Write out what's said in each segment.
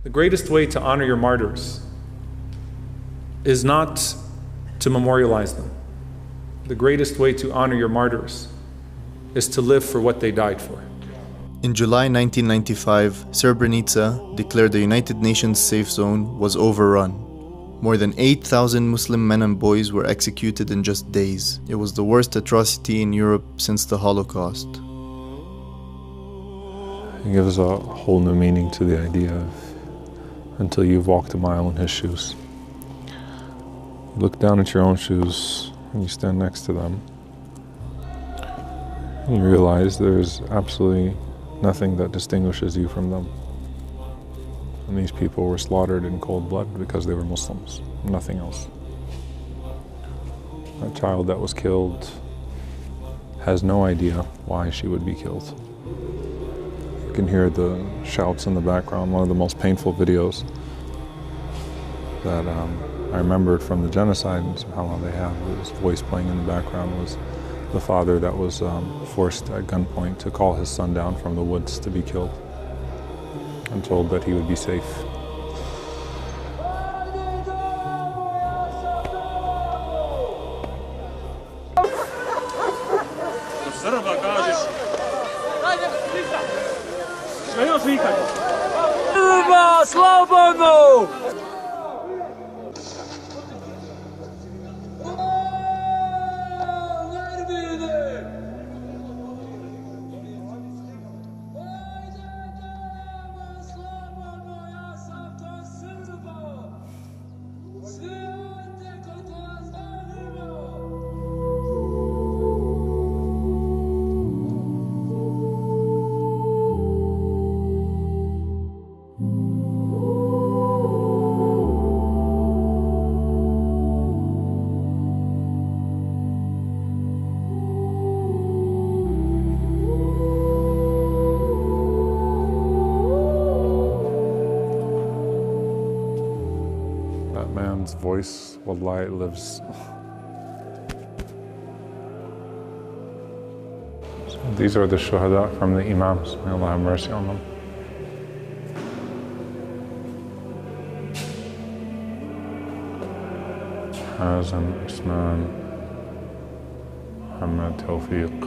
The greatest way to honor your martyrs is not to memorialize them. The greatest way to honor your martyrs is to live for what they died for. In July 1995, Srebrenica declared the United Nations safe zone was overrun. More than 8,000 Muslim men and boys were executed in just days. It was the worst atrocity in Europe since the Holocaust. It gives a whole new meaning to the idea of until you've walked a mile in his shoes. You look down at your own shoes and you stand next to them. And you realize there's absolutely nothing that distinguishes you from them. And these people were slaughtered in cold blood because they were Muslims, nothing else. A child that was killed has no idea why she would be killed. You can hear the shouts in the background. One of the most painful videos that I remembered from the genocide, and subhanAllah, they have his voice playing in the background, was the father that was forced at gunpoint to call his son down from the woods to be killed and told that he would be safe. Man's voice, wallahi, it lives. So these are the shuhada from the Imams. May Allah have mercy on them. Hazan, Usman, Muhammad, Tawfiq,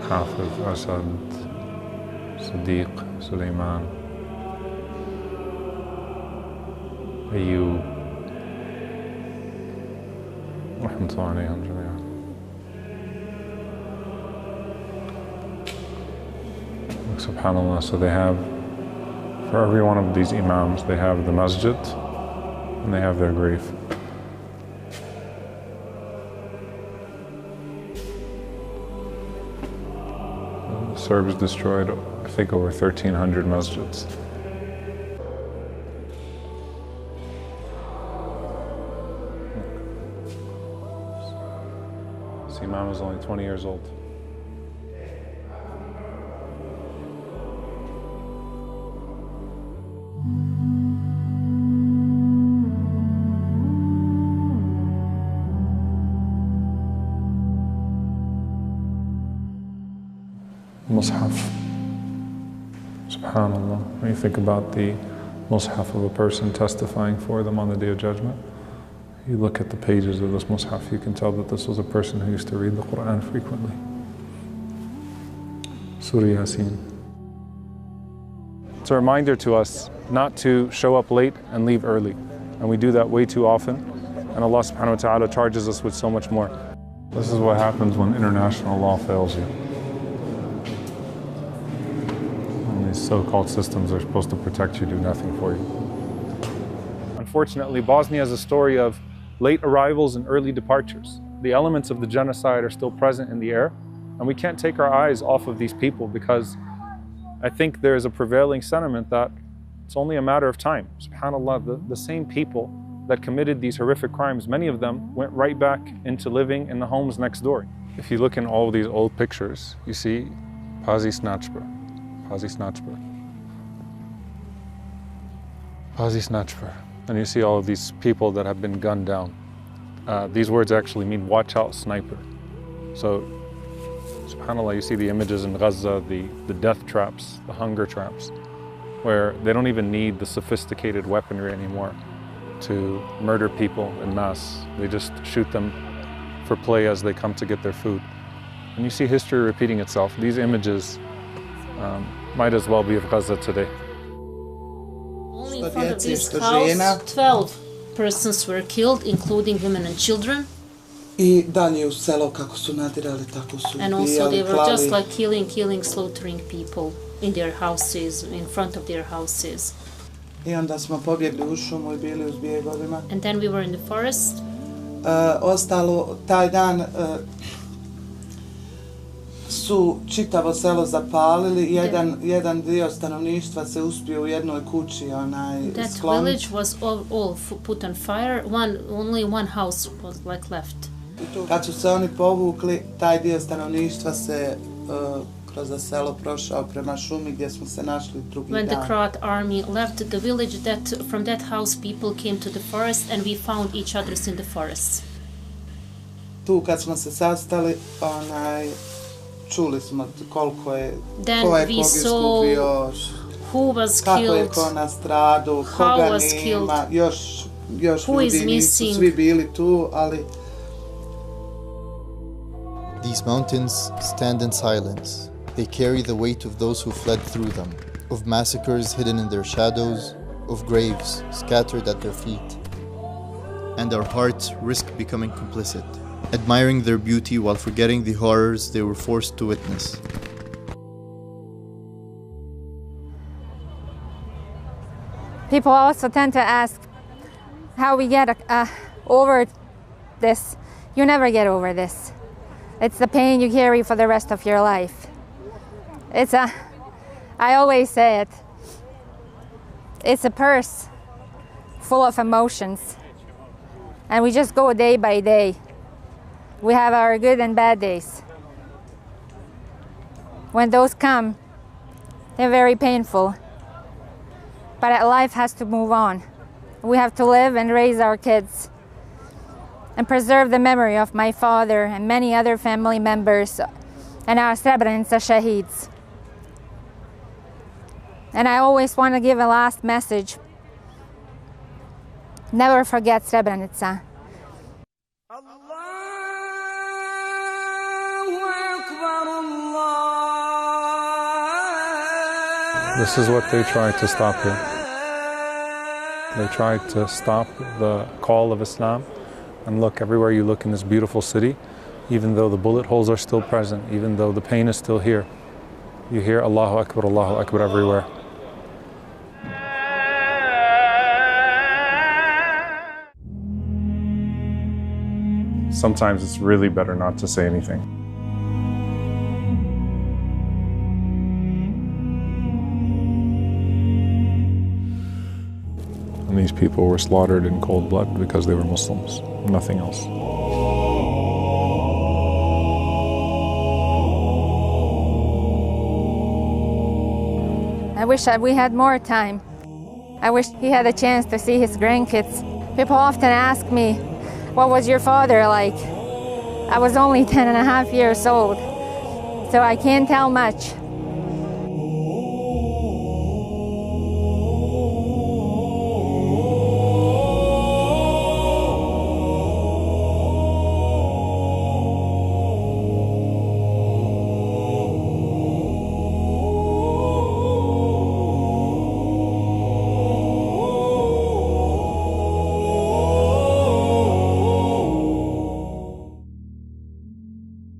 Hafiz, Asad, Sadiq, Suleiman, Ayub, rahmatullahi alayhim jami'an. SubhanAllah, so they have, for every one of these Imams, they have the masjid and they have their grave. The Serbs destroyed, I think, over 1,300 masjids. Imam is only 20 years old. Mus'haf. SubhanAllah. When you think about the Mus'haf of a person testifying for them on the Day of Judgment, you look at the pages of this Mus'haf, you can tell that this was a person who used to read the Quran frequently. Surah Yasin. It's a reminder to us not to show up late and leave early. And we do that way too often. And Allah subhanahu wa ta'ala charges us with so much more. This is what happens when international law fails you. And these so-called systems are supposed to protect you, do nothing for you. Unfortunately, Bosnia is a story of late arrivals and early departures. The elements of the genocide are still present in the air, and we can't take our eyes off of these people because I think there is a prevailing sentiment that it's only a matter of time. SubhanAllah, the same people that committed these horrific crimes, many of them went right back into living in the homes next door. If you look in all of these old pictures, you see Pazi Snatchber, Pazi Snatchber, Pazi Snatchber. And you see all of these people that have been gunned down. These words actually mean watch out, sniper. So, subhanAllah, you see the images in Gaza, the death traps, the hunger traps. where they don't even need the sophisticated weaponry anymore to murder people en masse. They just shoot them for play as they come to get their food. And you see history repeating itself. These images might as well be of Gaza today. Only in front of this house, 12 persons were killed, including women and children. I dalje u selo kako su nadirali, tako su And also ubijali, they were klali. just like killing, slaughtering people in their houses, in front of their houses. I onda smo pobjegli u šumu i bili u zbjegovima. And then we were in the forest. Ostalo, taj dan su čitavo selo zapalili, jedan dio stanovništva se uspio u jednoj kući That skloniti. village was all put on fire. Only one house was like left. Kad su se oni povukli, taj dio stanovništva se kroz selo prošao prema šumi gdje smo se našli drugi When the dan. Croat army left the village, from that house people came to the forest and we found each other in the forest. Tu kad smo se sastali, čuli smo koliko je, Then ko je we kog saw izgubio, who was kako je killed, ko nastradu, how koga was nema, još who is ljudi nisu missing. svi bili tu, ali These mountains stand in silence. They carry the weight of those who fled through them, of massacres hidden in their shadows, of graves scattered at their feet. And our hearts risk becoming complicit, admiring their beauty while forgetting the horrors they were forced to witness. People also tend to ask how we get over this. You never get over this. It's the pain you carry for the rest of your life. I always say it, it's a purse full of emotions. And we just go day by day. We have our good and bad days. When those come, they're very painful. But life has to move on. We have to live and raise our kids and preserve the memory of my father and many other family members and our Srebrenica shaheeds. And I always want to give a last message. Never forget Srebrenica. This is what they tried to stop here. They tried to stop the call of Islam. And look, everywhere you look in this beautiful city, even though the bullet holes are still present, even though the pain is still here, you hear Allahu Akbar everywhere. Sometimes it's really better not to say anything. And these people were slaughtered in cold blood because they were Muslims, nothing else. I wish that we had more time. I wish he had a chance to see his grandkids. People often ask me, what was your father like? I was only 10 and a half years old, so I can't tell much.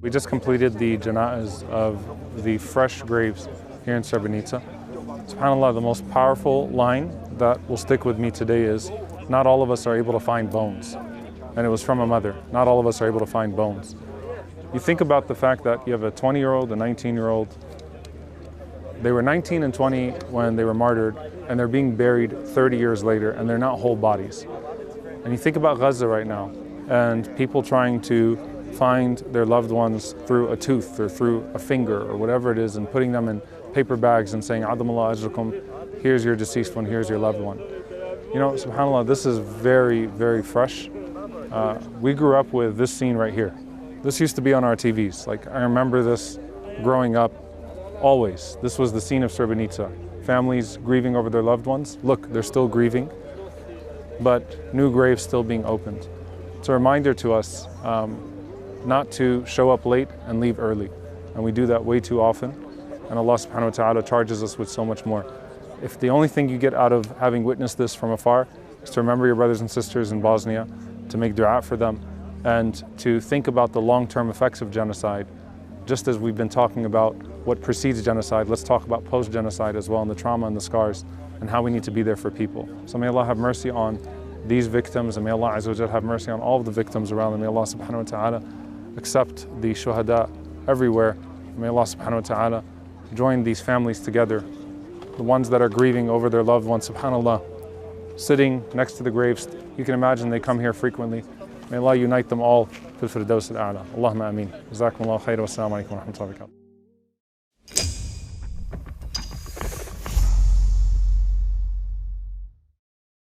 We just completed the jana'as of the fresh graves here in Srebrenica. SubhanAllah, the most powerful line that will stick with me today is, not all of us are able to find bones. And it was from a mother. Not all of us are able to find bones. You think about the fact that you have a 20-year-old, a 19-year-old. They were 19 and 20 when they were martyred, and they're being buried 30 years later, and they're not whole bodies. And you think about Gaza right now, and people trying to find their loved ones through a tooth or through a finger or whatever it is, and putting them in paper bags and saying, Adamallah ajrakum, here's your deceased one, here's your loved one. You know, subhanAllah, this is very, very fresh. We grew up with this scene right here. This used to be on our TVs. Like, I remember this growing up always. This was the scene of Srebrenica. families grieving over their loved ones, look, they're still grieving, but new graves still being opened. It's a reminder to us not to show up late and leave early. And we do that way too often. And Allah subhanahu wa ta'ala charges us with so much more. If the only thing you get out of having witnessed this from afar is to remember your brothers and sisters in Bosnia, to make dua for them, and to think about the long-term effects of genocide, just as we've been talking about what precedes genocide, let's talk about post-genocide as well, and the trauma and the scars, and how we need to be there for people. So may Allah have mercy on these victims, and may Allah Azza wa Jal have mercy on all of the victims around them. May Allah subhanahu wa ta'ala accept the shuhada everywhere. May Allah subhanahu wa ta'ala join these families together, the ones that are grieving over their loved ones, subhanAllah, sitting next to the graves. You can imagine they come here frequently. May Allah unite them all fil firdaus al-a'la. Allahumma ameen. Jazakumullahu khairan wa assalamu alaikum wa rahmatullahi wa barakatuh.